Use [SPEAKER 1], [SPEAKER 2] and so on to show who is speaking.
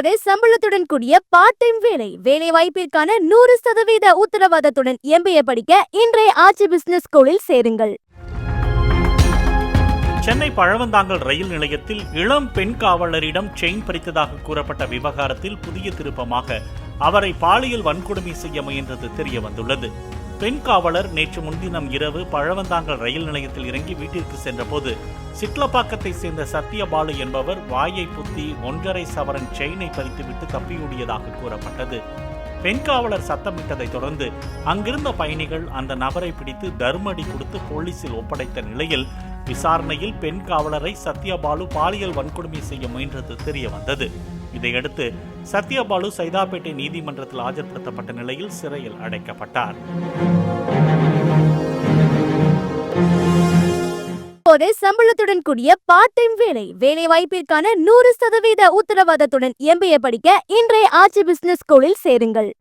[SPEAKER 1] இப்போதே சம்பளத்துடன் கூடிய part time வேலை வாய்ப்பிற்கான 100% உத்தரவாதத்துடன் MBA படிக்க இன்றைய ஆச்சி பிசினஸ் ஸ்கூலில் சேருங்கள்.
[SPEAKER 2] சென்னை பழவந்தாங்கல் ரயில் நிலையத்தில் இளம் பெண் காவலரிடம் செயின் பறித்ததாக கூறப்பட்ட விவகாரத்தில் புதிய திருப்பமாக அவரை பாலியல் வன்கொடுமை செய்ய முயன்றது தெரிய வந்துள்ளது. பெண் காவலர் நேற்று முன்தினம் இரவு பழவந்தாங்கல் ரயில் நிலையத்தில் இறங்கி வீட்டிற்கு சென்றபோது சிட்லப்பாக்கத்தை சேர்ந்த சத்யபாலு என்பவர் வாயை புத்தி 1.5 சவரன் செயினை பறித்துவிட்டு தப்பியோடியதாக கூறப்பட்டது. பெண் காவலர் சத்தமிட்டதை தொடர்ந்து அங்கிருந்த பயணிகள் அந்த நபரை பிடித்து தர்மடி கொடுத்து போலீசில் ஒப்படைத்த நிலையில் விசாரணையில் பெண் காவலரை சத்யபாலு பாலியல் வன்கொடுமை செய்ய முயன்றது தெரிய வந்தது. இதையடுத்து சத்யபாலு சைதாப்பேட்டை நீதிமன்றத்தில் ஆஜர்படுத்தப்பட்ட நிலையில் சிறையில் அடைக்கப்பட்டார்.
[SPEAKER 1] இப்போதே சம்பளத்துடன் கூடிய பார்ட் டைம் வேலை வாய்ப்பிற்கான 100% உத்தரவாதத்துடன் MBA படிக்க இன்றைய ஆச்சி பிசினஸ் ஸ்கூலில் சேருங்கள்.